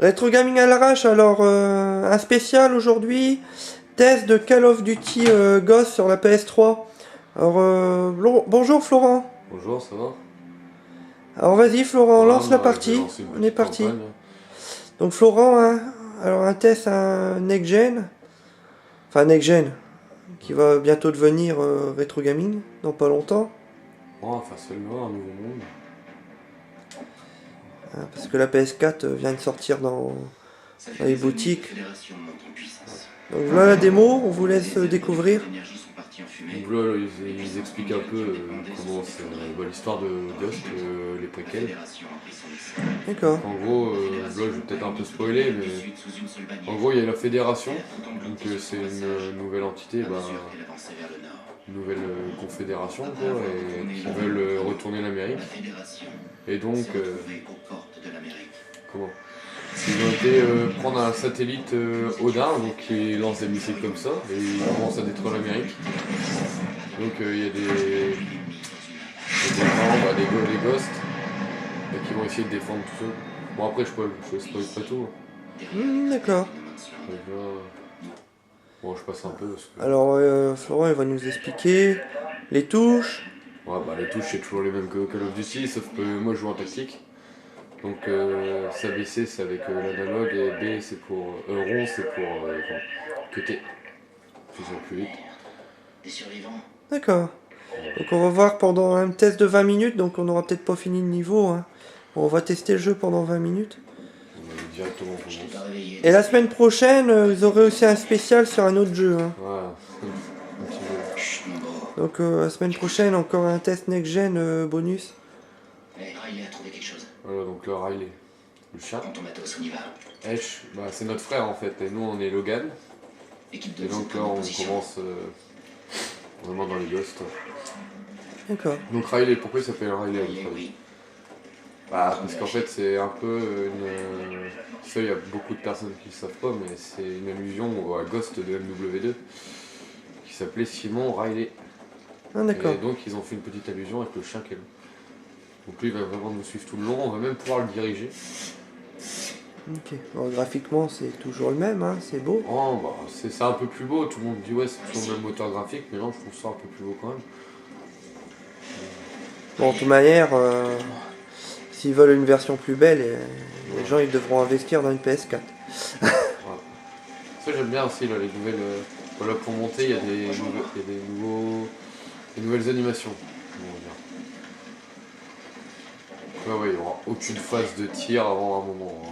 Rétro Gaming à l'arrache, alors un spécial aujourd'hui, test de Call of Duty Ghost sur la PS3. Alors bonjour Florent. Bonjour, ça va? Alors vas-y Florent, Voilà, lance la je vais partie, lancer une on est petite parti. campagne. Donc Florent, hein, alors un test un next-gen, enfin next-gen, qui va bientôt devenir Rétro Gaming, dans pas longtemps. Oh, facilement, un nouveau monde. Hein, parce que la PS4 vient de sortir dans les boutiques. Donc voilà la démo, on vous laisse découvrir. Donc là, ils expliquent un peu comment c'est l'histoire de Ghost, les préquels. D'accord. En gros, là je vais peut-être un peu spoiler, mais en gros il y a la fédération, donc c'est une nouvelle entité, une nouvelle confédération quoi, et qui veulent retourner l'Amérique. Et donc, comment ils ont été prendre un satellite Odin, donc qui lance des missiles comme ça, et ils commencent à détruire l'Amérique. Donc il y a des gens, des ghosts, qui vont essayer de défendre tout ça. Bon après je spoil pas tout. D'accord. Déjà, bon je passe un peu parce que... Alors Florent il va nous expliquer les touches. Ouais bah les touches c'est toujours les mêmes que Call of Duty, sauf que moi je joue en tactique. Donc ça BC c'est avec l'analogue et B c'est pour... rond c'est pour cutter. Plus plus vite. D'accord. Donc on va voir pendant un test de 20 minutes, donc on n'aura peut-être pas fini le niveau. Hein. On va tester le jeu pendant 20 minutes. On va directement commencer. Et la semaine prochaine, vous aurez aussi un spécial sur un autre jeu. Hein. Voilà, un petit peu. Donc la semaine prochaine, encore un test next-gen bonus. Voilà, donc là Riley, le chat. Ash, bah, c'est notre frère en fait, et nous on est Logan. Et donc là on commence vraiment dans les ghosts. D'accord. Donc Riley, pourquoi il s'appelle Riley à votre avis? Bah, parce qu'en fait c'est un peu une... Ça il y a beaucoup de personnes qui ne savent pas, mais c'est une allusion à Ghost de MW2 qui s'appelait Simon Riley. Ah d'accord. Et donc ils ont fait une petite allusion avec le chien qu'elle. Donc lui il va vraiment nous suivre tout le long, on va même pouvoir le diriger. Ok. Alors, graphiquement c'est toujours le même, hein, c'est beau. Oh bah c'est un peu plus beau, tout le monde dit ouais c'est toujours le même moteur graphique, mais non je trouve ça un peu plus beau quand même. Bon, de toute manière, s'ils veulent une version plus belle, les gens ils devront investir dans une PS4. Ouais. Ça j'aime bien aussi là, les nouvelles. Voilà, pour monter il y a des nouvelles animations. Ouais, ouais, il n'y aura aucune phase de tir avant un moment. Hein.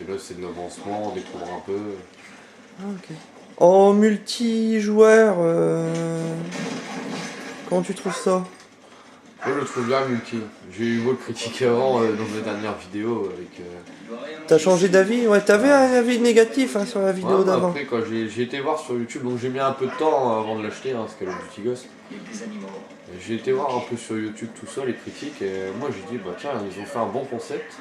Là c'est de l'avancement, on découvre un peu. Ah, ok. En multijoueur, comment tu trouves ça? Moi je le trouve bien multi. J'ai eu beau le critiquer avant dans mes dernières vidéos avec. T'as changé d'avis? Ouais, t'avais un avis négatif hein, sur la vidéo Ouais, d'avant. après quand j'ai été voir sur YouTube, donc j'ai mis un peu de temps avant de l'acheter, hein, ce Call of Duty Ghost. J'ai été voir un peu sur YouTube tout ça, les critiques, et moi j'ai dit bah tiens ils ont fait un bon concept.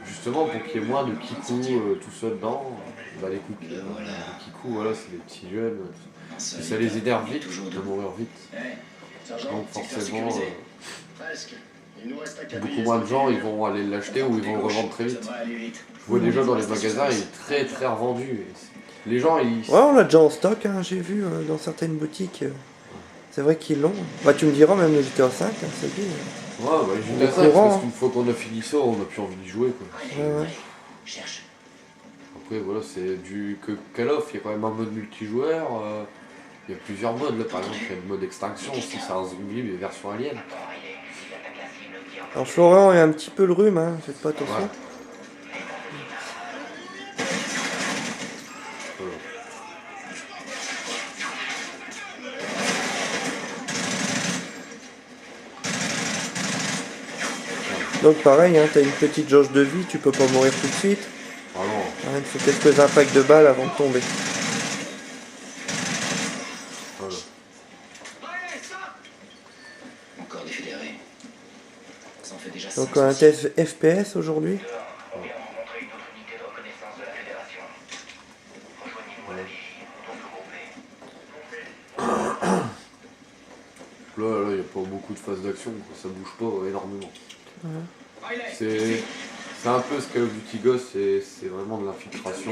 Justement pour qu'il y ait moins de kikou tout ça dedans. Bah les kikou voilà c'est des petits jeunes. Et ça les énerve vite, de mourir vite. Donc forcément beaucoup moins de gens ils vont aller l'acheter ou ils vont le revendre très vite. Je vois déjà dans les magasins il est très très revendu. Les gens ils... Ouais, on l'a déjà en stock, hein, j'ai vu dans certaines boutiques. C'est vrai qu'ils l'ont. Bah tu me diras même le GTA 5, hein, c'est bien. Ouais, bah GTA 5 parce qu'une fois qu'on a fini ça, on n'a plus envie d'y jouer quoi. Ouais. Après voilà, c'est du que Call of, il y a quand même un mode multijoueur. Il y a plusieurs modes là, par exemple il y a le mode extinction aussi, c'est un zombie mais version alien. Alors Florent est un petit peu le rhume, hein, faites pas attention. Ouais. Donc pareil, hein, t'as une petite jauge de vie, tu peux pas mourir tout de suite. Vraiment. Hein, il faut quelques impacts de balles avant de tomber. Voilà. Donc un test FPS aujourd'hui. Là, il n'y a pas beaucoup de phases d'action, ça bouge pas énormément. Ouais. C'est c'est un peu ce Call of Duty Ghost, c'est vraiment de l'infiltration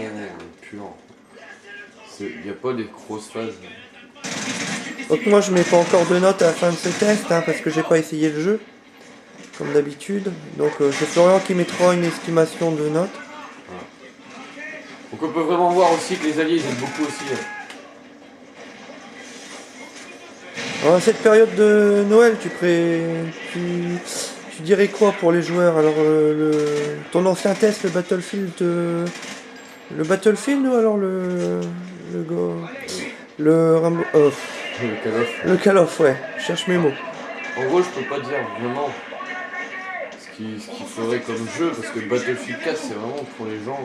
pure. Il n'y a pas des grosses phases. Donc moi je mets pas encore de notes à la fin de ce test, hein, parce que j'ai pas essayé le jeu, comme d'habitude. Donc c'est Florian qui mettra une estimation de notes. Voilà. Donc on peut vraiment voir aussi que les alliés ils aident beaucoup aussi. Alors, cette période de Noël, tu dirais quoi pour les joueurs? Alors ton ancien test, le Battlefield ou alors le Rambo, Le Call of. le Call of, ouais, je cherche mes mots. En gros, je peux pas dire vraiment ce qu'il faudrait comme jeu, parce que Battlefield 4, c'est vraiment pour les gens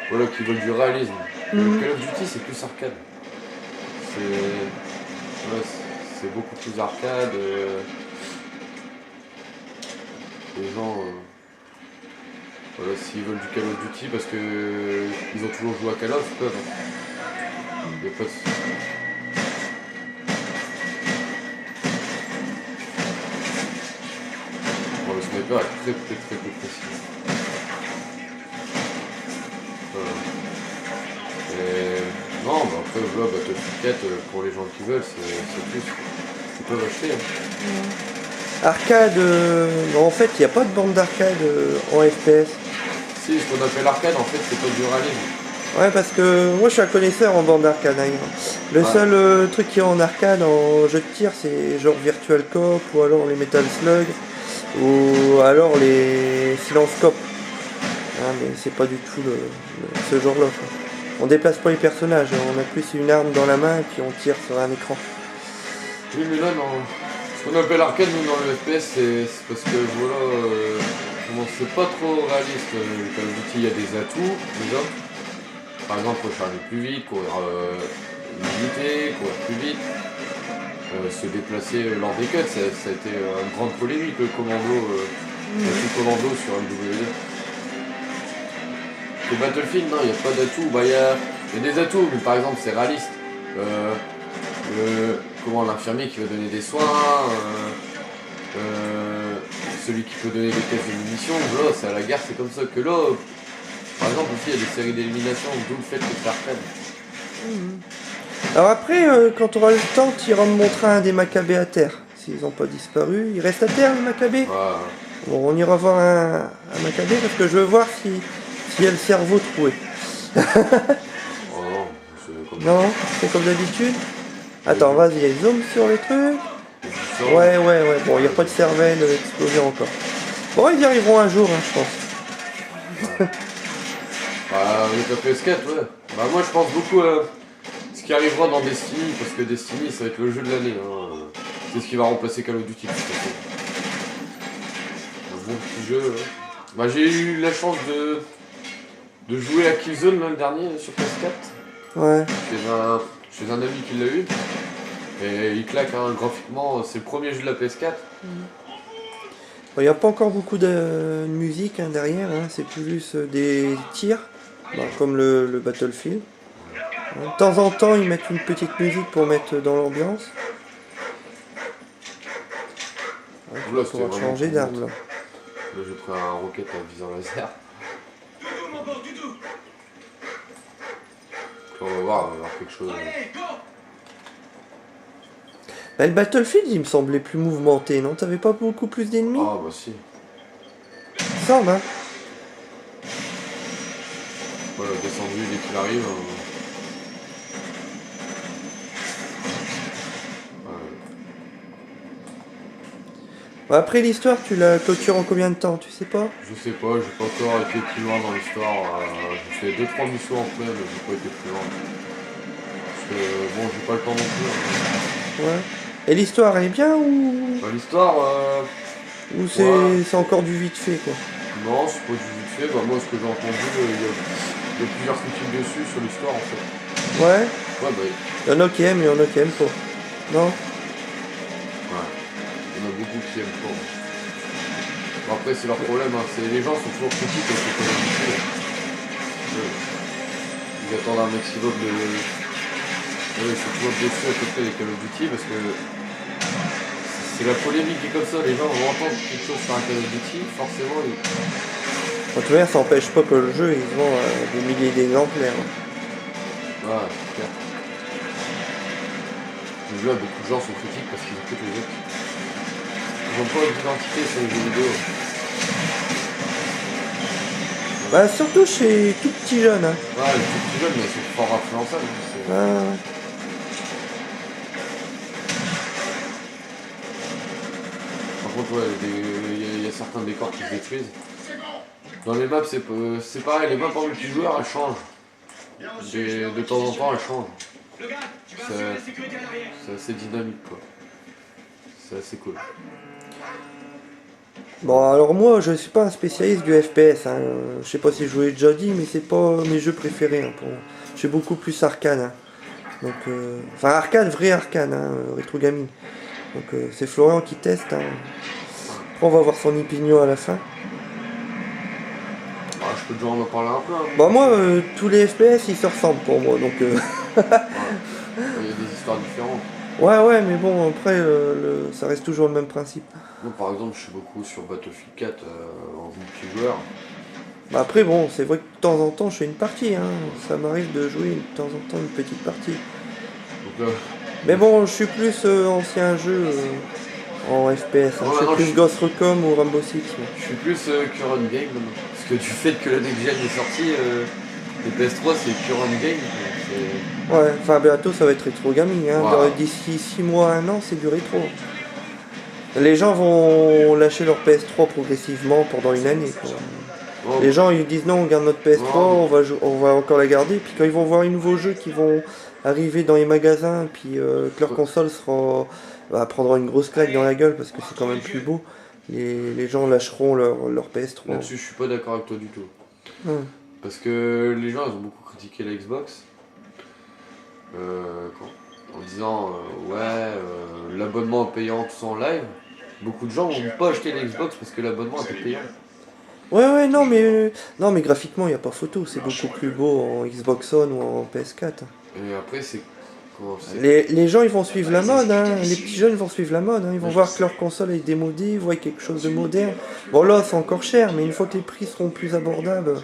voilà, qui veulent du réalisme. Le Call of Duty, c'est plus arcade. Voilà, c'est beaucoup plus arcade. Les gens, voilà, s'ils veulent du Call of Duty, parce que ils ont toujours joué à Call of, ils peuvent. Y a pas de... Bon, le sniper est très précis. Voilà. Et non, bah après, voilà, Battlefield 4, pour les gens qui veulent, c'est plus. Ils peuvent acheter. Hein. Arcade, en fait, il n'y a pas de bande d'arcade en FPS. Si, ce qu'on appelle arcade, en fait, c'est pas du réalisme. Ouais, parce que moi je suis un connaisseur en bande d'arcade. Hein. Le seul truc qui est en arcade en jeu de tir, c'est genre Virtual Cop ou alors les Metal Slug ou alors les Silence Cop. Hein, mais c'est pas du tout ce genre-là. Quoi. On déplace pas les personnages, hein. On a plus une arme dans la main et puis on tire sur un écran. Oui, mais là, non. Ce qu'on appelle arcade, nous, dans le FPS, c'est parce que voilà, c'est pas trop réaliste. Call of Duty, il y a des atouts, déjà. Par exemple, charger plus vite, courir limité, courir plus vite, se déplacer lors des cuts. Ça a été une grande polémique, le commando sur MW2. Le Battlefield, non, il n'y a pas d'atouts. Bah, il y a des atouts, mais par exemple, c'est réaliste. L'infirmier qui va donner des soins, celui qui peut donner des caisses de munitions, là, c'est à la guerre, c'est comme ça que là, par exemple, aussi, il y a des séries d'élimination, d'où le fait que c'est arcade. Alors après, quand on aura le temps, tu iras me montrer un des Maccabées à terre. S'ils n'ont pas disparu, ils restent à terre, les Maccabées. Voilà. Bon, on ira voir un Maccabée parce que je veux voir s'il y a le cerveau troué. Oh non, c'est comme Non, c'est comme d'habitude. Attends, vas-y, zoom sur les trucs. Ouais. Bon, il n'y a pas de cervelle explosée encore. Bon, ils y arriveront un jour, hein, je pense. Avec la PS4, ouais. Bah, moi, je pense beaucoup à ce qui arrivera dans Destiny, parce que Destiny, ça va être le jeu de l'année. Hein. C'est ce qui va remplacer Call of Duty. Un bon petit jeu. Hein. Bah, j'ai eu la chance de jouer à Killzone l'an dernier sur PS4. Ouais. Chez un ami qui l'a eu. Et il claque, hein, graphiquement, c'est le premier jeu de la PS4. Il n'y a pas encore beaucoup de musique hein, derrière, hein. C'est plus des tirs, comme le Battlefield. De temps en temps, ils mettent une petite musique pour mettre dans l'ambiance. Ouais, Là, tu vas changer d'arme là. Là, j'ai pris un roquette à viseur laser. On va voir quelque chose. Bah, le Battlefield, il me semblait plus mouvementé, non? T'avais pas beaucoup plus d'ennemis? Ah bah si. Il me semble, hein. Voilà, descendu dès qu'il arrive. Bah, après l'histoire, tu la clôtures en combien de temps? Tu sais pas? Je sais pas, j'ai pas encore été plus loin dans l'histoire. J'ai fait 2-3 missions en plein, mais j'ai pas été plus loin. Parce que bon, j'ai pas le temps non plus. Hein. Ouais. Et l'histoire, elle est bien ou L'histoire, c'est encore du vite fait quoi? non, c'est pas du vite fait. Bah, moi, ce que j'ai entendu, il y a plusieurs critiques dessus sur l'histoire en fait. Ouais. Ouais, bah, Il y en a qui aiment, il y en a qui aiment pas. Non? ouais. Il y en a beaucoup qui aiment pas. Bon, après, c'est leur problème. Hein. Les gens sont toujours critiques avec les Call of Duty. Ils attendent un maximum de. Oui, ils sont toujours déçus à peu près les Call of Duty parce que c'est la polémique qui est comme ça. Les gens vont entendre quelque chose sur un Call of Duty, forcément, En tout cas, ça n'empêche pas que le jeu, il se vend à des milliers d'exemplaires. Ouais, c'est clair. Le jeu, beaucoup de gens sont critiques parce qu'ils écoutent les autres. Ils n'ont pas d'identité sur les jeux vidéo. Bah, surtout chez tout petits jeunes. Hein. Ouais, les tout petits jeunes, mais c'est fort influençable. Ouais. Par contre, ouais, il y a certains décors qui se détruisent. Dans les maps, c'est pareil, les maps en multijoueur, elles changent. De temps en temps, elles changent. C'est assez dynamique, quoi. C'est assez cool. Bon, alors moi, je suis pas un spécialiste du FPS. Hein. Je sais pas si je vous l'ai déjà dit, mais c'est pas mes jeux préférés. Hein, pour moi. Je suis beaucoup plus arcade. Hein. Donc, enfin, arcade, vrai arcade, hein, rétro gaming. Donc, c'est Florian qui teste. Hein. Après, on va voir son opinion à la fin. Ah, je peux déjà en parler un peu. Hein. Bon, moi, tous les FPS, ils se ressemblent pour moi. Donc, ouais. Il y a des histoires différentes. ouais, mais bon, après, ça reste toujours le même principe. Moi, par exemple, je suis beaucoup sur Battlefield 4 en multijoueur. Bah après, bon, c'est vrai que de temps en temps, je fais une partie. Hein. Ça m'arrive de jouer de temps en temps une petite partie. Donc là, mais bon, je suis plus ancien jeu en FPS. Hein. Je suis plus Ghost Recon ou Rainbow Six. Ouais. Je suis plus Current Game maintenant. Parce que du fait que la Next Gen est sortie, les PS3 c'est Current Game. Ouais, enfin bientôt ça va être rétro gaming. Hein. Wow. D'ici 6 mois, 1 an, c'est du rétro. Les gens vont lâcher leur PS3 progressivement pendant une année. Quoi. Oh. Les gens ils disent non, on garde notre PS3, oh. on va encore la garder. Puis quand ils vont voir les nouveaux jeux qui vont arriver dans les magasins, puis que leur console prendra une grosse claque dans la gueule parce que c'est quand même plus beau, les gens lâcheront leur PS3. Là-dessus, je suis pas d'accord avec toi du tout. Parce que les gens ils ont beaucoup critiqué la Xbox en disant l'abonnement payant tout ça en live. Beaucoup de gens vont pas acheter la Xbox parce que l'abonnement était payant. Ouais, non mais graphiquement il n'y a pas photo, c'est beaucoup plus beau en Xbox One ou en PS4. Et après c'est... Les gens ils vont suivre la mode, hein. Les petits jeunes vont suivre la mode, hein. Ils vont voir que leur console est démodée, ils voient quelque chose de moderne. Bon là c'est encore cher, mais une fois que les prix seront plus abordables,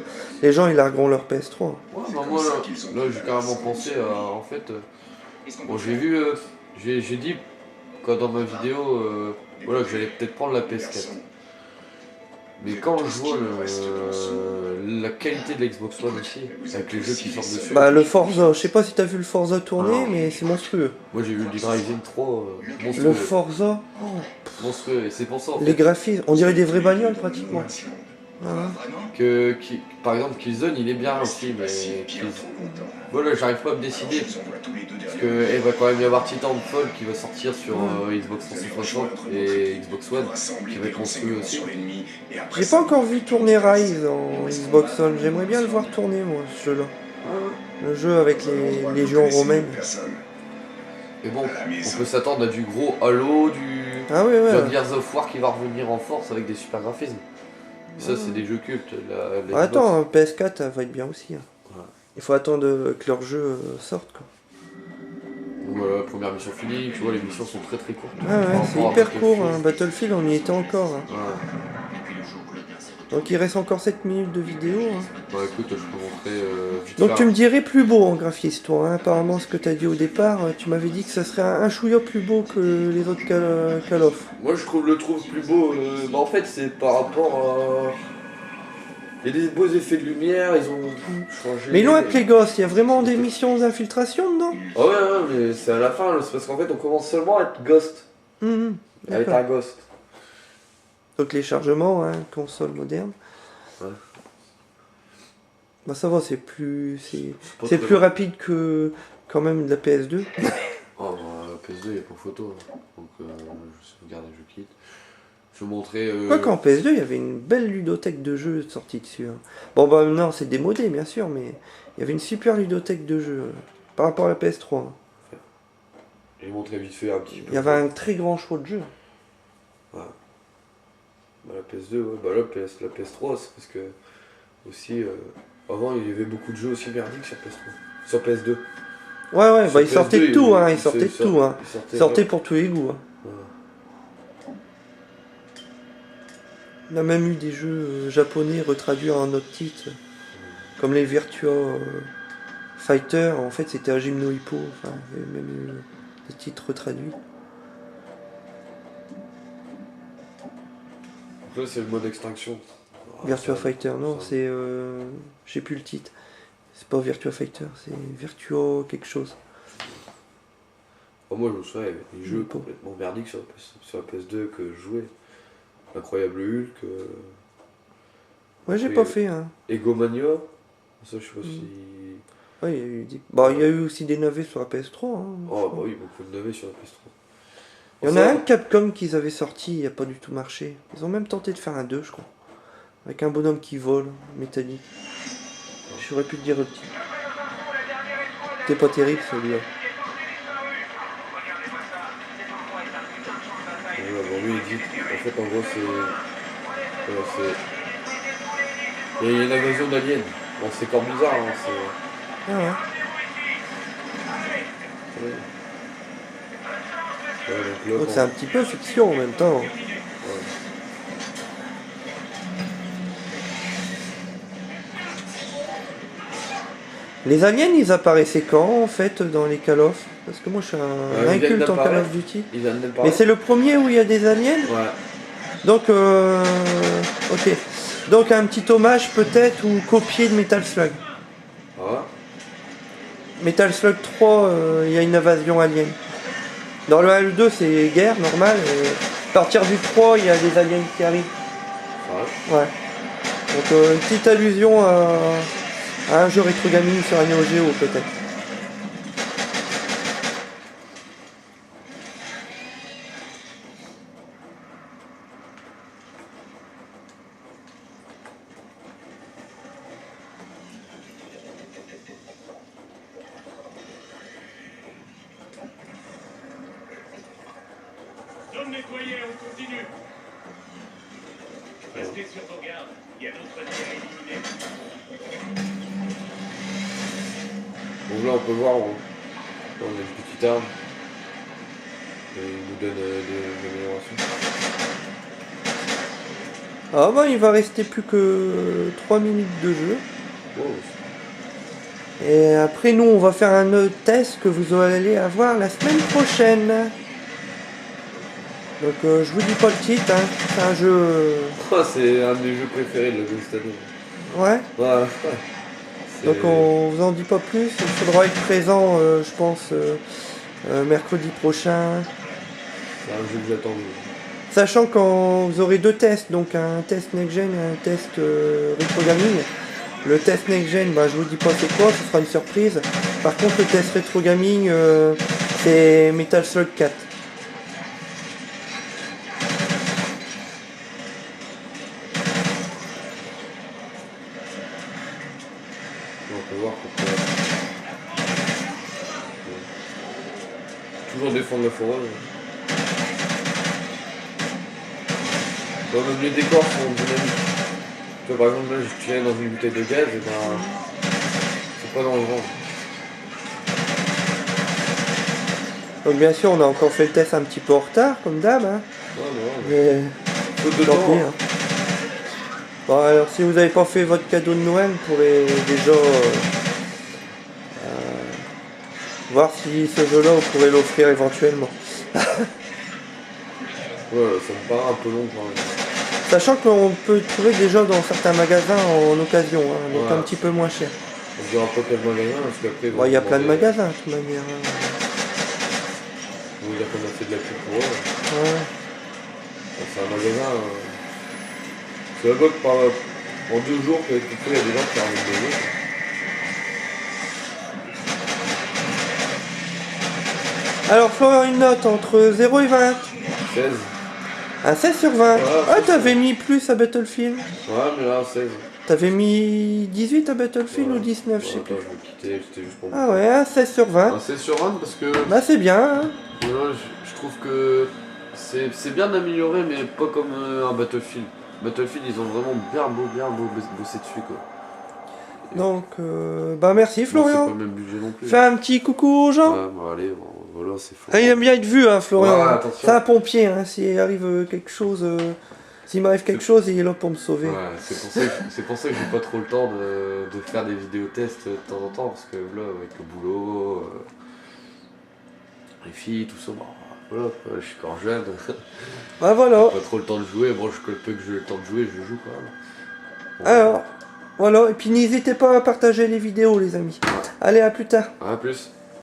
les gens ils largueront leur PS3. Ouais, bah moi là j'ai carrément pensé à en fait... bon j'ai vu, j'ai dit quand dans ma vidéo que j'allais peut-être prendre la PS4. Mais quand je vois la qualité de l'Xbox One aussi, avec les jeux qui sortent dessus... Bah le Forza, je sais pas si t'as vu le Forza tourner, mais c'est monstrueux. Moi j'ai vu le Ryzen 3, monstrueux. Le Forza... monstrueux, et c'est pour ça en fait... Les graphismes, on dirait des vraies bagnoles pratiquement. Par exemple Killzone il est bien aussi, mais voilà, j'arrive pas à me décider. Parce qu'il va quand même y avoir Titanfall qui va sortir sur Xbox 360 et Xbox One, qui va être monstrueux aussi. J'ai pas encore vu tourner Rise en Xbox One, j'aimerais bien le voir tourner moi ce jeu là. Le jeu avec les légions romaines. Et bon, on peut s'attendre à du gros Halo, du Gears of War qui va revenir en force avec des super graphismes. Ça c'est des jeux cultes. Attends, PS4 ça va être bien aussi. Hein. Ouais. Il faut attendre que leurs jeux sortent quoi. Donc voilà, première mission finie, tu vois les missions sont très très courtes. C'est hyper court, hein. Battlefield on y était encore. Hein. Donc il reste encore 7 minutes de vidéo. Hein. Bah écoute, je peux montrer vite. Donc tu me dirais plus beau en graphiste toi, hein. Apparemment ce que tu as dit au départ, tu m'avais dit que ça serait un chouïa plus beau que les autres Call of. Moi je le trouve plus beau, en fait c'est par rapport à... Il y a des beaux effets de lumière, ils ont changé... Mais loin que les gosses, il y a vraiment des missions d'infiltration dedans. Oh ouais, mais c'est à la fin, c'est parce qu'en fait on commence seulement à être Ghost. À être un Ghost. Donc les chargements, hein, console moderne. Ouais. Bah ça va, c'est plus rapide que quand même de la PS2. Oh bah la PS2 il n'y a pas photo, donc je sauvegarde et je quitte. Je vais montrer... Quoi qu'en PS2 il y avait une belle ludothèque de jeux sortie dessus. Hein. Bon bah non c'est démodé bien sûr, mais il y avait une super ludothèque de jeux par rapport à la PS3. Hein. Je vais montrer vite fait un petit peu. Il y avait un très grand choix de jeux. Ouais. Bah, la PS2, ouais. Bah là, la PS3, c'est parce que aussi avant il y avait beaucoup de jeux aussi merdiques sur PS3. Sur PS2. Ouais, sur bah ils sortaient de tout, hein. Ils sortaient pour tous les goûts. Hein. On a même eu des jeux japonais retraduits en autre titre, comme les Virtua Fighter, en fait c'était un Hajime no Ippo, enfin il y avait même eu des titres retraduits. Donc là, c'est le mode extinction. Virtua ça- Fighter, non, ça- c'est... je sais plus le titre. C'est pas Virtua Fighter, c'est Virtua quelque chose. Oh, moi, je me souviens, il y avait des jeux Ippo. complètement merdiques sur la PS2 que je jouais. Incroyable Hulk, Ouais, j'ai Oui, pas fait, hein. Egomania. Ça, je sais pas si. Ouais, il y a eu des... Bah, il y a eu aussi des navets sur la PS3, hein, je Oh, crois. bah oui, beaucoup de navets sur la PS3. Il y en a un Capcom qu'ils avaient sorti, il a pas du tout marché. Ils ont même tenté de faire un 2, je crois. Avec un bonhomme qui vole, métallique. Je saurais plus te dire le titre. C'était pas terrible celui-là. Voilà, bon, lui, il dit. En fait, en gros, c'est. Voilà, c'est. Il y a une invasion d'aliens. Bon, c'est encore bizarre, hein, c'est. Ah ouais. Ouais. Ouais, donc là, Donc c'est un petit peu fiction en même temps. ouais. Les aliens, ils apparaissaient quand en fait dans les Call of? Parce que moi je suis un Ils viennent inculte en Call d'apparaître. of Duty. Il vient de Mais paraître. c'est le premier où il y a des aliens? Ouais. Donc, ok. Donc un petit hommage peut-être ou copier de Metal Slug. Ah ouais. Metal Slug 3, il y a une invasion alien. Dans le 1 et le 2, c'est guerre, normal. Et à partir du 3, il y a des aliens qui arrivent. Ouais. Ouais. Donc une petite allusion à un jeu rétro gaming sur un Neo Geo peut-être. Zone nettoyée, on continue. Restez sur vos gardes. Il y a d'autres ennemis à éliminer. Donc là, on peut voir, on a une petite arme. Et il nous donne des améliorations. Ah bah il va rester plus que 3 minutes de jeu. Wow. Et après nous on va faire un autre test que vous allez avoir la semaine prochaine. Donc je vous dis pas le titre, hein. C'est un jeu... C'est un de mes jeux préférés de cette année. Ouais. Ouais. Donc on vous en dit pas plus. Il faudra être présent je pense mercredi prochain. C'est un jeu que j'attends. Sachant quand vous aurez deux tests, donc un test next-gen et un test rétro gaming. Le test next-gen, bah, je vous dis pas c'est quoi, ce sera une surprise. Par contre le test rétro gaming, c'est Metal Slug 4. On peut voir pourquoi. Toujours défendre la forêt. Bon, même les décors sont dynamiques. Tu vois, par exemple, là, je tirais dans une bouteille de gaz, et ben. C'est pas dans le vent. Donc bien sûr on a encore fait le test un petit peu en retard, comme d'hab. Hein. Ouais, Mais faute de tant temps. pis, hein. Bon alors si vous n'avez pas fait votre cadeau de Noël, vous pourrez déjà voir si ce jeu-là vous pourrez l'offrir éventuellement. Ouais, ça me paraît un peu long quand même. Sachant qu'on peut le trouver déjà dans certains magasins en occasion, hein, donc Ouais. un petit peu moins cher. On dira pas quel magasin, parce qu'après. Bon, il y a plein de magasins de toute manière. Hein. On va dire qu'on a fait de la pub pour eux. Ouais. C'est un magasin. C'est là-bas que en 2 jours, il y a des gens qui ramènent des jeux. Alors Florian, une note entre 0 et 20. 16. Un 16 sur 20. Ouais, Ah, c'est t'avais mis plus à Battlefield. Ouais, mais là, 16. T'avais mis 18 à Battlefield Ouais. ou 19, je sais Ouais, plus. attends, je vais quitter, c'était juste pour Ah ouais, un 16 sur 20. Un 16 sur 20 parce que Bah c'est bien. Hein. voilà, je trouve que c'est bien d'améliorer, mais pas comme un Battlefield. Battlefield, ils ont vraiment bien bossé dessus, quoi. Donc, bah merci Bon, c'est Florian. pas le même budget non plus. Fais un petit coucou aux gens. Ouais, bon, allez, bon, voilà, c'est faux. Ah, il aime bien être vu, hein, Florian. Ouais, attention. C'est un pompier, hein, s'il arrive quelque chose S'il m'arrive quelque chose, il est là pour me sauver. Ouais, c'est pour ça que j'ai pas trop le temps de faire des vidéos tests de temps en temps, parce que là, avec le boulot, les filles, tout ça, bon, voilà, quoi, je suis encore jeune, Ah voilà. j'ai pas trop le temps de jouer, bon, le peu que j'ai le temps de jouer, je joue quand même. Bon, Alors, voilà. Et puis n'hésitez pas à partager les vidéos, les amis. Allez, à plus tard. à plus.